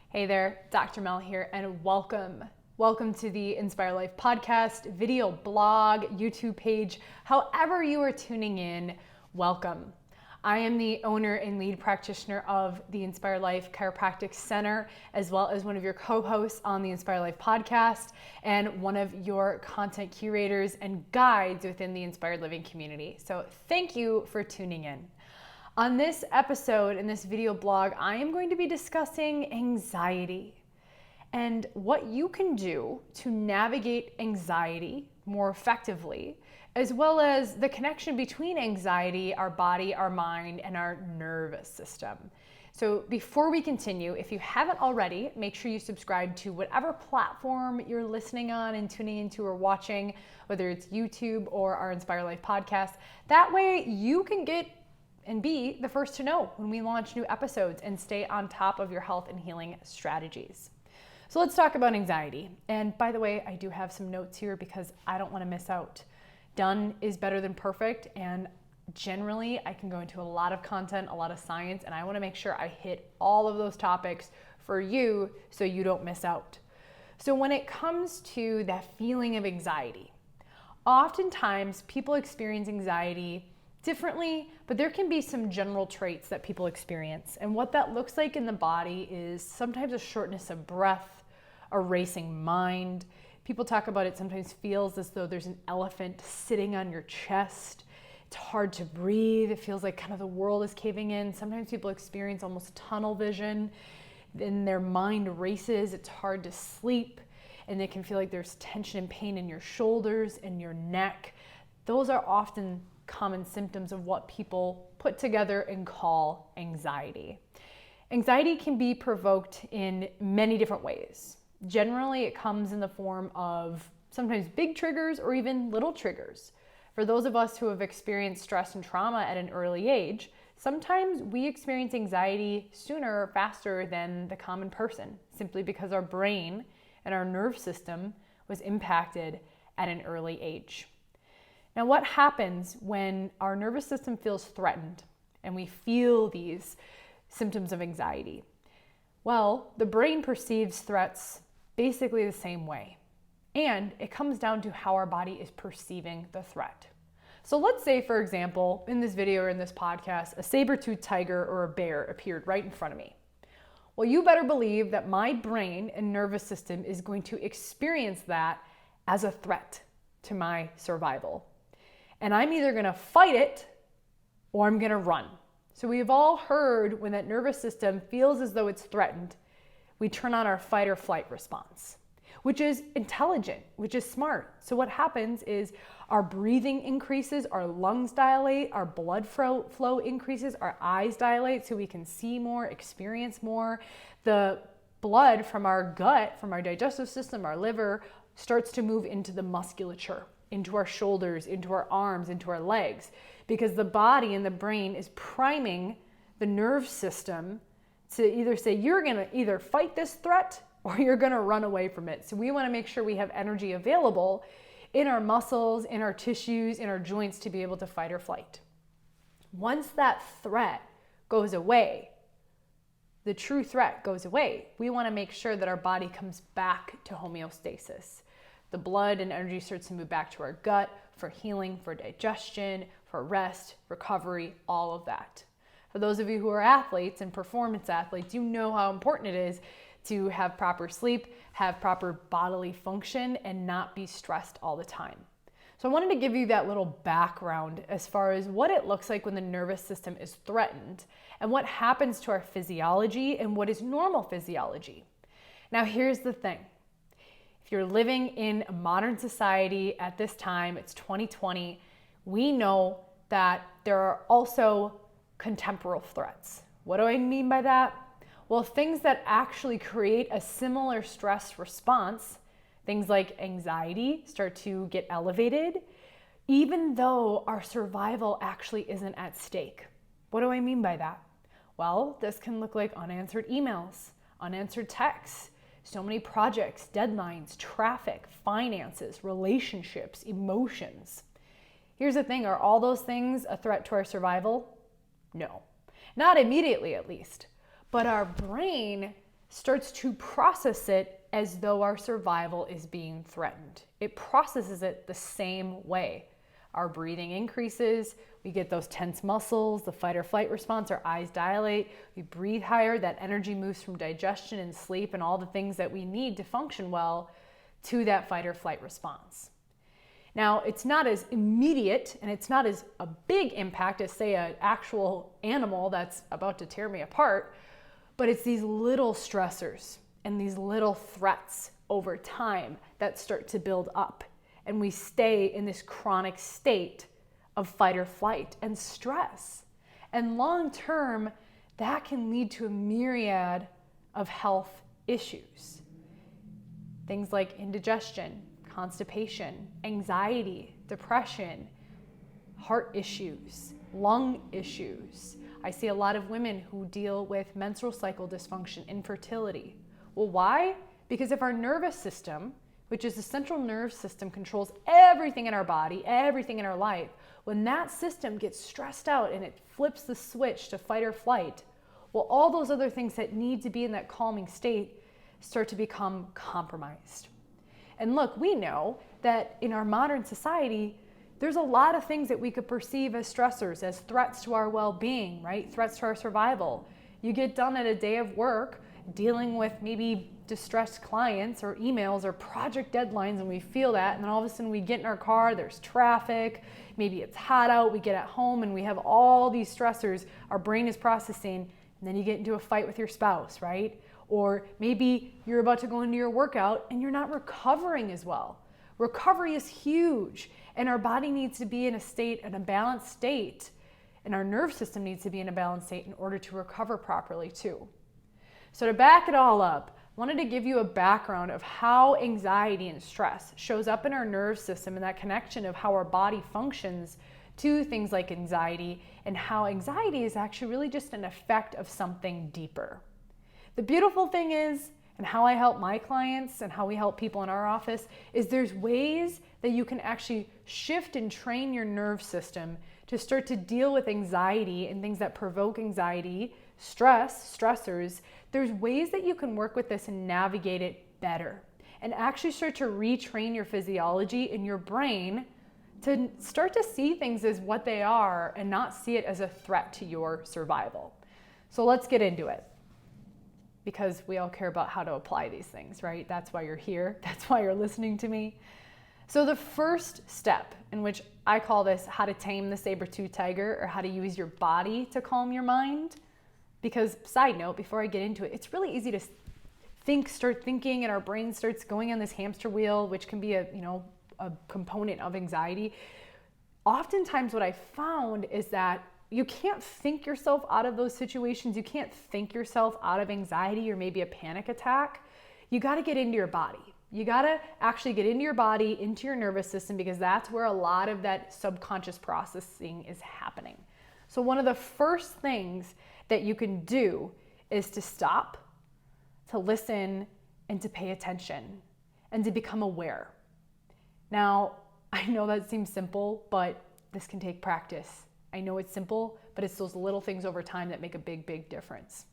Hey there, Dr. Mel here, and welcome. Welcome to the Inspire Life podcast, video blog, YouTube page, however you are tuning in, welcome. I am the owner and lead practitioner of the Inspire Life Chiropractic Center, as well as one of your co-hosts on the Inspire Life podcast, and one of your content curators and guides within the Inspired Living community. So thank you for tuning in. On this episode, in this video blog, I am going to be discussing anxiety and what you can do to navigate anxiety more effectively, as well as the connection between anxiety, our body, our mind, and our nervous system. So before we continue, if you haven't already, make sure you subscribe to whatever platform you're listening on and tuning into or watching, whether it's YouTube or our Inspire Life podcast. That way you can get and be the first to know when we launch new episodes and stay on top of your health and healing strategies. So let's talk about anxiety. And by the way, I do have some notes here because I don't want to miss out. Done is better than perfect, and generally I can go into a lot of content, a lot of science, and I want to make sure I hit all of those topics for you so you don't miss out. So when it comes to that feeling of anxiety, oftentimes people experience anxiety differently, but there can be some general traits that people experience. And what that looks like in the body is sometimes a shortness of breath, a racing mind. People talk about it sometimes feels as though there's an elephant sitting on your chest. It's hard to breathe. It feels like kind of the world is caving in. Sometimes people experience almost tunnel vision. Then their mind races. It's hard to sleep. And it can feel like there's tension and pain in your shoulders and your neck. Those are often common symptoms of what people put together and call anxiety. Anxiety can be provoked in many different ways. Generally, it comes in the form of sometimes big triggers or even little triggers. For those of us who have experienced stress and trauma at an early age, sometimes we experience anxiety sooner or faster than the common person, simply because our brain and our nerve system was impacted at an early age. Now, what happens when our nervous system feels threatened and we feel these symptoms of anxiety? Well, the brain perceives threats basically the same way, and it comes down to how our body is perceiving the threat. So let's say, for example, in this video or in this podcast, a saber-toothed tiger or a bear appeared right in front of me. Well, you better believe that my brain and nervous system is going to experience that as a threat to my survival. And I'm either going to fight it or I'm going to run. So we've all heard when that nervous system feels as though it's threatened, we turn on our fight or flight response, which is intelligent, which is smart. So what happens is our breathing increases, our lungs dilate, our blood flow increases, our eyes dilate so we can see more, experience more. The blood from our gut, from our digestive system, our liver, starts to move into the musculature, into our shoulders, into our arms, into our legs, because the body and the brain is priming the nerve system to either say, you're going to either fight this threat or you're going to run away from it. So we want to make sure we have energy available in our muscles, in our tissues, in our joints to be able to fight or flight. Once that threat goes away, the true threat goes away, we want to make sure that our body comes back to homeostasis. The blood and energy starts to move back to our gut for healing, for digestion, for rest, recovery, all of that. For those of you who are athletes and performance athletes, you know how important it is to have proper sleep, have proper bodily function, and not be stressed all the time. So I wanted to give you that little background as far as what it looks like when the nervous system is threatened and what happens to our physiology and what is normal physiology. Now, here's the thing. If you're living in a modern society at this time, it's 2020, we know that there are also contemporary threats. What do I mean by that? Well, things that actually create a similar stress response, things like anxiety, start to get elevated, even though our survival actually isn't at stake. What do I mean by that? Well, this can look like unanswered emails, unanswered texts, so many projects, deadlines, traffic, finances, relationships, emotions. Here's the thing, are all those things a threat to our survival? No, not immediately at least. But our brain starts to process it as though our survival is being threatened. It processes it the same way. Our breathing increases, we get those tense muscles, the fight or flight response, our eyes dilate, we breathe higher, that energy moves from digestion and sleep and all the things that we need to function well to that fight or flight response. Now, it's not as immediate and it's not as a big impact as, say, an actual animal that's about to tear me apart, but it's these little stressors and these little threats over time that start to build up. And we stay in this chronic state of fight or flight and stress. And long term, that can lead to a myriad of health issues. Things like indigestion, constipation, anxiety, depression, heart issues, lung issues. I see a lot of women who deal with menstrual cycle dysfunction, infertility. Well, why? Because if our nervous system, which is the central nerve system, controls everything in our body, everything in our life, when that system gets stressed out and it flips the switch to fight or flight, well, all those other things that need to be in that calming state start to become compromised. And look, we know that in our modern society, there's a lot of things that we could perceive as stressors, as threats to our well-being, right? Threats to our survival. You get done at a day of work dealing with maybe distressed clients or emails or project deadlines, and we feel that, and then all of a sudden we get in our car, there's traffic, maybe it's hot out, we get at home and we have all these stressors our brain is processing, and then you get into a fight with your spouse, right? Or maybe you're about to go into your workout and you're not recovering as well. Recovery is huge, and our body needs to be in a balanced state, and our nerve system needs to be in a balanced state in order to recover properly too. So to back it all up, I wanted to give you a background of how anxiety and stress shows up in our nerve system and that connection of how our body functions to things like anxiety, and how anxiety is actually really just an effect of something deeper. The beautiful thing is, and how I help my clients and how we help people in our office, is there's ways that you can actually shift and train your nerve system to start to deal with anxiety and things that provoke anxiety, stressors. There's ways that you can work with this and navigate it better and actually start to retrain your physiology in your brain to start to see things as what they are and not see it as a threat to your survival. So let's get into it, because we all care about how to apply these things, right? That's why you're here. That's why you're listening to me. So the first step, in which I call this how to tame the saber-toothed tiger, or how to use your body to calm your mind, because side note, before I get into it, it's really easy to start thinking, and our brain starts going on this hamster wheel, which can be a component of anxiety. Oftentimes what I found is that you can't think yourself out of those situations. You can't think yourself out of anxiety or maybe a panic attack. You got to get into your body. You got to actually get into your body, into your nervous system, because that's where a lot of that subconscious processing is happening. So one of the first things that you can do is to stop, to listen, and to pay attention, and to become aware. Now, I know that seems simple, but this can take practice. I know it's simple, but it's those little things over time that make a big, big difference.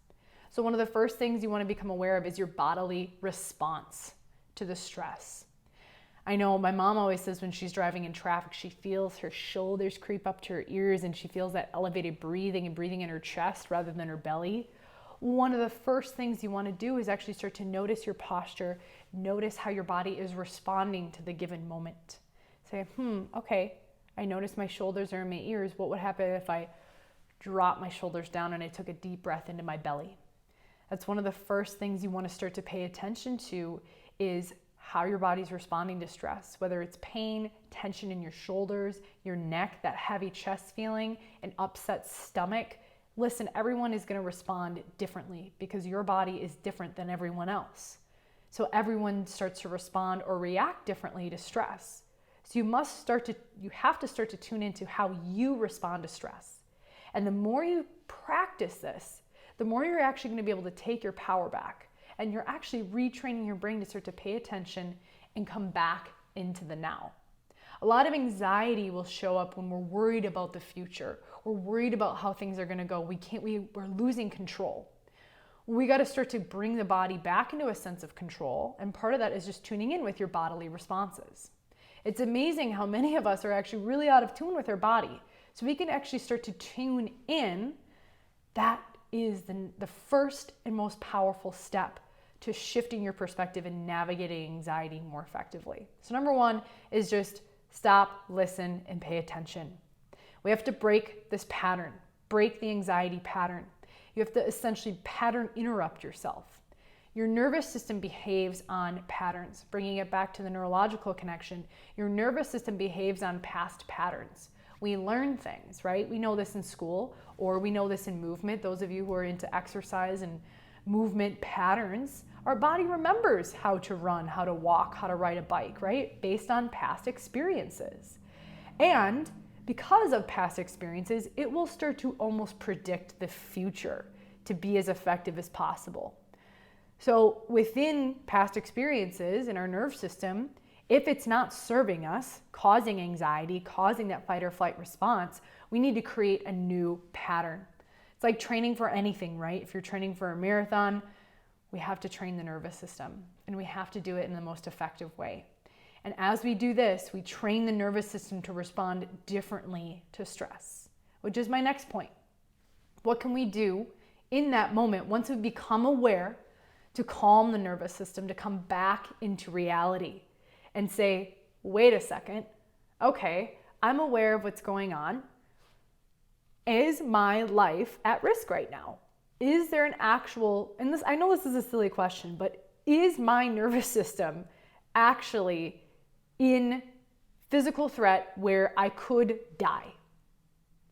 So one of the first things you want to become aware of is your bodily response to the stress. I know my mom always says when she's driving in traffic, she feels her shoulders creep up to her ears, and she feels that elevated breathing and breathing in her chest rather than her belly. One of the first things you want to do is actually start to notice your posture, notice how your body is responding to the given moment. Say, okay, I notice my shoulders are in my ears. What would happen if I dropped my shoulders down and I took a deep breath into my belly? That's one of the first things you want to start to pay attention to, is how your body's responding to stress, whether it's pain, tension in your shoulders, your neck, that heavy chest feeling, an upset stomach. Listen, everyone is going to respond differently because your body is different than everyone else. So everyone starts to respond or react differently to stress. So you have to start to tune into how you respond to stress. And the more you practice this, the more you're actually going to be able to take your power back. And you're actually retraining your brain to start to pay attention and come back into the now. A lot of anxiety will show up when we're worried about the future. We're worried about how things are going to go. We're losing control. We got to start to bring the body back into a sense of control. And part of that is just tuning in with your bodily responses. It's amazing how many of us are actually really out of tune with our body. So we can actually start to tune in. That is the first and most powerful step to shifting your perspective and navigating anxiety more effectively. So number one is just stop, listen, and pay attention. We have to break this pattern, break the anxiety pattern. You have to essentially pattern interrupt yourself. Your nervous system behaves on patterns. Bringing it back to the neurological connection, your nervous system behaves on past patterns. We learn things, right? We know this in school, or we know this in movement. Those of you who are into exercise and movement patterns, our body remembers how to run, how to walk, how to ride a bike, right? Based on past experiences. And because of past experiences, it will start to almost predict the future to be as effective as possible. So within past experiences in our nerve system, if it's not serving us, causing anxiety, causing that fight or flight response, we need to create a new pattern. It's like training for anything, right? If you're training for a marathon, we have to train the nervous system, and we have to do it in the most effective way. And as we do this, we train the nervous system to respond differently to stress, which is my next point. What can we do in that moment once we become aware to calm the nervous system, to come back into reality and say, wait a second, okay, I'm aware of what's going on. Is my life at risk right now? Is there an actual, and this, I know this is a silly question, but is my nervous system actually in physical threat where I could die?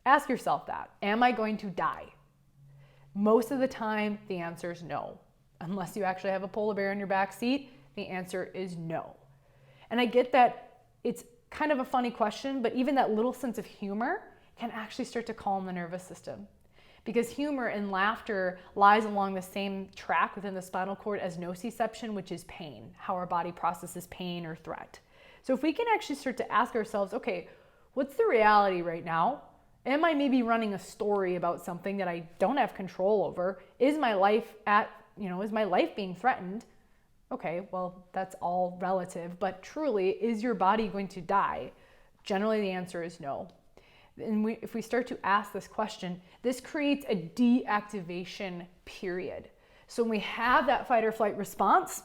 Ask yourself that. Am I going to die? Most of the time, the answer is no. Unless you actually have a polar bear in your back seat, the answer is no. And I get that it's kind of a funny question, but even that little sense of humor can actually start to calm the nervous system. Because humor and laughter lies along the same track within the spinal cord as nociception, which is pain, how our body processes pain or threat. So if we can actually start to ask ourselves, okay, what's the reality right now? Am I maybe running a story about something that I don't have control over? Is my life is my life being threatened? Okay, well, that's all relative, but truly, is your body going to die? Generally, the answer is no. And if we start to ask this question, this creates a deactivation period. So when we have that fight or flight response,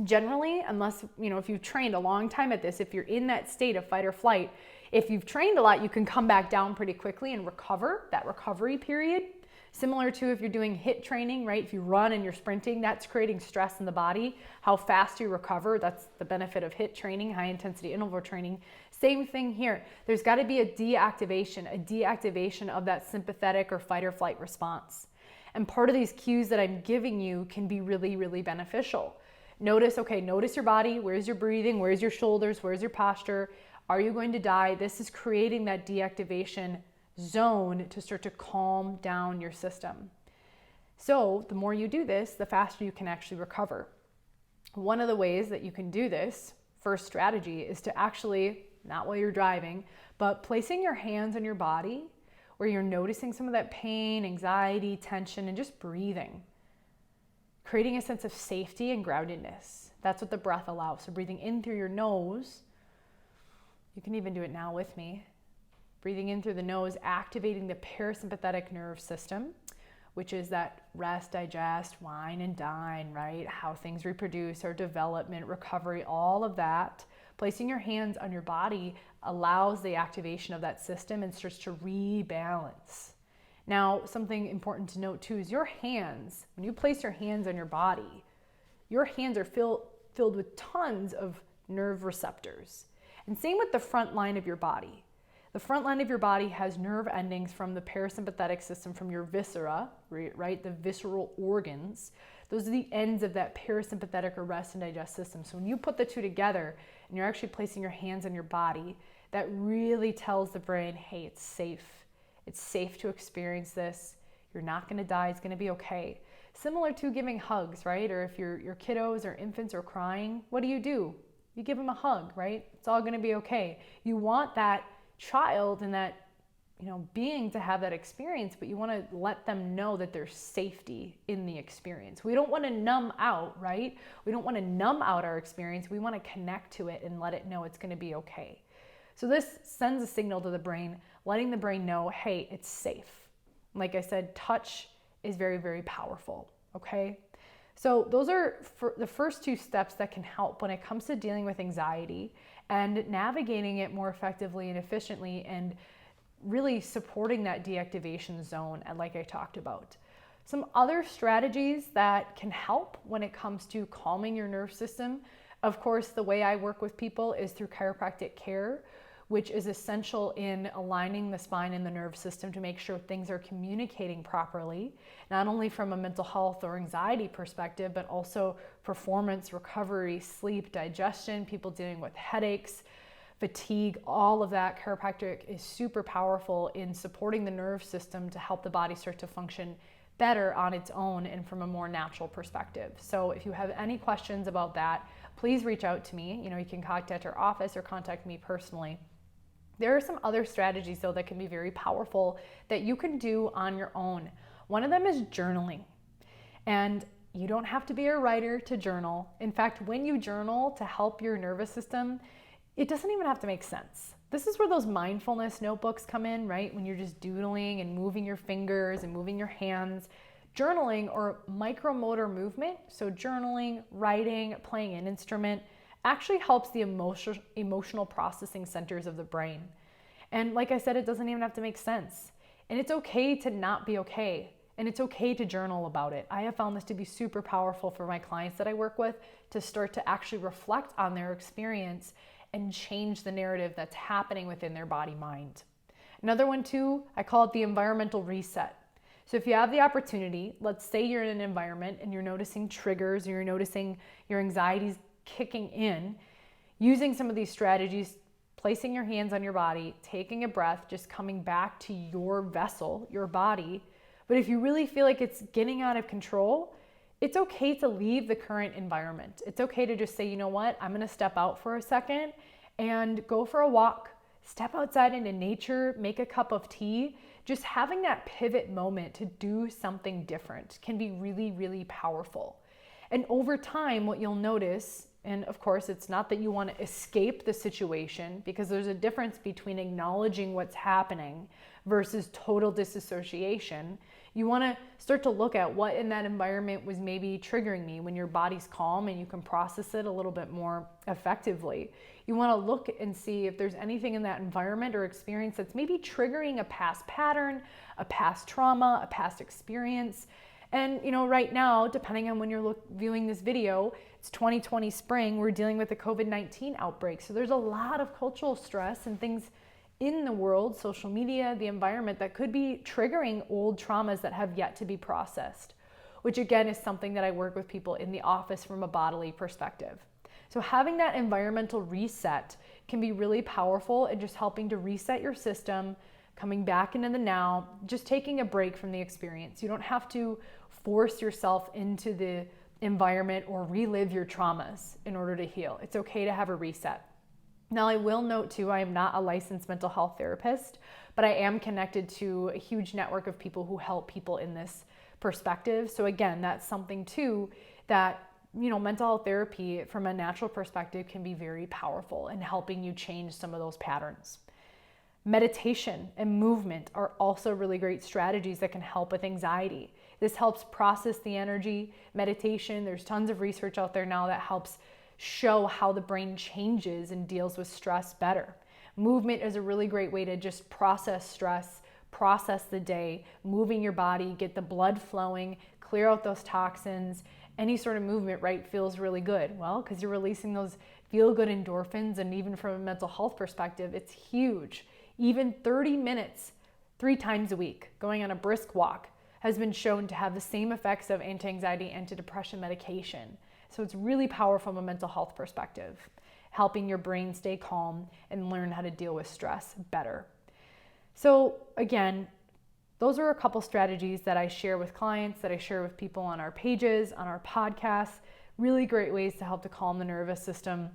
generally, unless, if you've trained a long time at this, if you're in that state of fight or flight, if you've trained a lot, you can come back down pretty quickly and recover, that recovery period. Similar to if you're doing HIIT training, right? If you run and you're sprinting, that's creating stress in the body. How fast you recover, that's the benefit of HIIT training, high intensity interval training. Same thing here. There's got to be a deactivation of that sympathetic or fight or flight response. And part of these cues that I'm giving you can be really, really beneficial. Notice your body. Where's your breathing? Where's your shoulders? Where's your posture? Are you going to die? This is creating that deactivation zone to start to calm down your system. So the more you do this, the faster you can actually recover. One of the ways that you can do this, first strategy, is to actually, not while you're driving, but placing your hands on your body where you're noticing some of that pain, anxiety, tension, and just breathing. Creating a sense of safety and groundedness. That's what the breath allows. So breathing in through your nose, you can even do it now with me. Breathing in through the nose, activating the parasympathetic nerve system, which is that rest, digest, wine and dine, right? How things reproduce, our development, recovery, all of that. Placing your hands on your body allows the activation of that system and starts to rebalance. Now, something important to note too is your hands, when you place your hands on your body, your hands are filled with tons of nerve receptors. And same with the front line of your body. The front line of your body has nerve endings from the parasympathetic system, from your viscera, right? The visceral organs. Those are the ends of that parasympathetic or rest and digest system. So when you put the two together and you're actually placing your hands on your body, that really tells the brain, hey, it's safe. It's safe to experience this. You're not going to die. It's going to be okay. Similar to giving hugs, right? Or if your kiddos or infants are crying, what do? You give them a hug, right? It's all going to be okay. You want that child and that being to have that experience, but you want to let them know that there's safety in the experience. We don't want to numb out, right? We don't want to numb out our experience. We want to connect to it and let it know it's going to be okay. So this sends a signal to the brain, letting the brain know, hey, it's safe. Like I said, touch is very, very powerful, okay? So those are the first two steps that can help when it comes to dealing with anxiety and navigating it more effectively and efficiently, and really supporting that deactivation zone, and like I talked about. Some other strategies that can help when it comes to calming your nerve system, of course, the way I work with people is through chiropractic care, which is essential in aligning the spine and the nerve system to make sure things are communicating properly, not only from a mental health or anxiety perspective, but also performance, recovery, sleep, digestion, people dealing with headaches, fatigue, all of that. Chiropractic is super powerful in supporting the nerve system to help the body start to function better on its own and from a more natural perspective. So if you have any questions about that, please reach out to me. You can contact our office or contact me personally. There are some other strategies though that can be very powerful that you can do on your own. One of them is journaling. And you don't have to be a writer to journal. In fact, when you journal to help your nervous system, it doesn't even have to make sense. This is where those mindfulness notebooks come in, right? When you're just doodling and moving your fingers and moving your hands. Journaling or micromotor movement, so journaling, writing, playing an instrument, actually helps the emotional processing centers of the brain. And like I said, it doesn't even have to make sense. And it's okay to not be okay. And it's okay to journal about it. I have found this to be super powerful for my clients that I work with to start to actually reflect on their experience and change the narrative that's happening within their body-mind. Another one too, I call it the environmental reset. So if you have the opportunity, let's say you're in an environment and you're noticing triggers, or you're noticing your anxieties kicking in, using some of these strategies, placing your hands on your body, taking a breath, just coming back to your vessel, your body. But if you really feel like it's getting out of control, it's okay to leave the current environment. It's okay to just say, you know what, I'm gonna step out for a second and go for a walk, step outside into nature, make a cup of tea. Just having that pivot moment to do something different can be really, really powerful. And over time, what you'll notice, and of course, it's not that you want to escape the situation, because there's a difference between acknowledging what's happening versus total disassociation. You want to start to look at what in that environment was maybe triggering me. When your body's calm and you can process it a little bit more effectively, you want to look and see if there's anything in that environment or experience that's maybe triggering a past pattern, a past trauma, a past experience. And right now, depending on when you're viewing this video, it's 2020 spring, we're dealing with the COVID-19 outbreak. So there's a lot of cultural stress and things in the world, social media, the environment, that could be triggering old traumas that have yet to be processed, which again is something that I work with people in the office from a bodily perspective. So having that environmental reset can be really powerful in just helping to reset your system, coming back into the now, just taking a break from the experience. You don't have to force yourself into the environment or relive your traumas in order to heal. It's okay to have a reset. Now, I will note too, I am not a licensed mental health therapist, but I am connected to a huge network of people who help people in this perspective. So again, that's something too that, mental health therapy from a natural perspective can be very powerful in helping you change some of those patterns. Meditation and movement are also really great strategies that can help with anxiety. This helps process the energy. Meditation, there's tons of research out there now that helps show how the brain changes and deals with stress better. Movement is a really great way to just process stress, process the day, moving your body, get the blood flowing, clear out those toxins. Any sort of movement, right, feels really good. Well, because you're releasing those feel-good endorphins, and even from a mental health perspective, it's huge. Even 30 minutes, 3 times a week, going on a brisk walk has been shown to have the same effects of anti-anxiety, antidepressant medication. So it's really powerful from a mental health perspective, helping your brain stay calm and learn how to deal with stress better. So again, those are a couple strategies that I share with clients, that I share with people on our pages, on our podcasts, really great ways to help to calm the nervous system.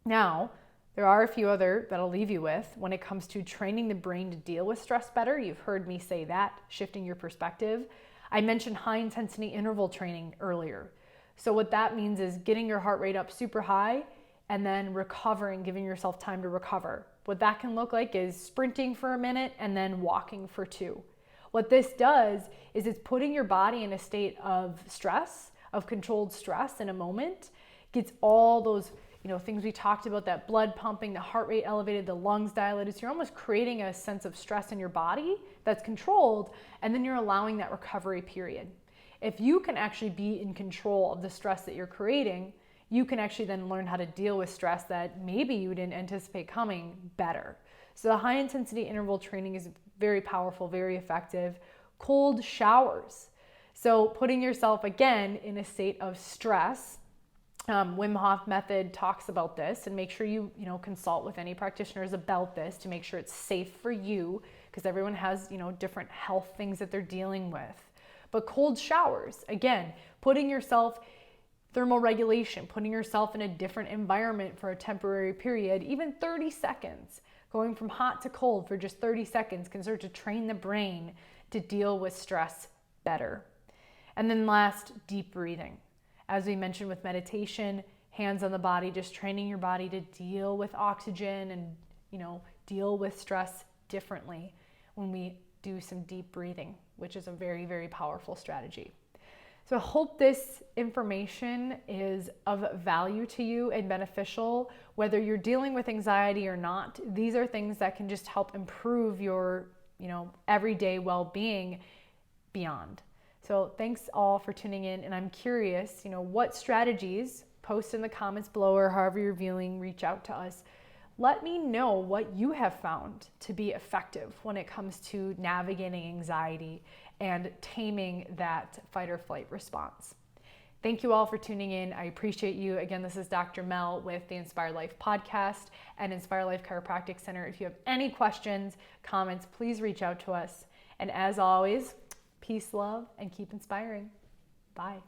Now, There are a few other that I'll leave you with when it comes to training the brain to deal with stress better. You've heard me say that, shifting your perspective. I mentioned high intensity interval training earlier. So what that means is getting your heart rate up super high and then recovering, giving yourself time to recover. What that can look like is sprinting for a minute and then walking for 2. What this does is it's putting your body in a state of stress, of controlled stress in a moment, gets all those things we talked about, that blood pumping, the heart rate elevated, the lungs dilated. So you're almost creating a sense of stress in your body that's controlled, and then you're allowing that recovery period. If you can actually be in control of the stress that you're creating, you can actually then learn how to deal with stress that maybe you didn't anticipate coming better. So the high intensity interval training is very powerful, very effective. Cold showers. So putting yourself again in a state of stress. Wim Hof method talks about this, and make sure you consult with any practitioners about this to make sure it's safe for you, because everyone has different health things that they're dealing with. But cold showers, again, putting yourself thermal regulation, putting yourself in a different environment for a temporary period, even 30 seconds, going from hot to cold for just 30 seconds can start to train the brain to deal with stress better. And then last, deep breathing. As we mentioned with meditation, hands on the body, just training your body to deal with oxygen and, deal with stress differently when we do some deep breathing, which is a very, very powerful strategy. So I hope this information is of value to you and beneficial, whether you're dealing with anxiety or not. These are things that can just help improve your, everyday well-being beyond. So thanks all for tuning in, and I'm curious, what strategies, post in the comments below or however you're viewing, reach out to us. Let me know what you have found to be effective when it comes to navigating anxiety and taming that fight or flight response. Thank you all for tuning in. I appreciate you. Again, this is Dr. Mel with the Inspire Life podcast and Inspire Life Chiropractic Center. If you have any questions, comments, please reach out to us. And as always, peace, love, and keep inspiring. Bye.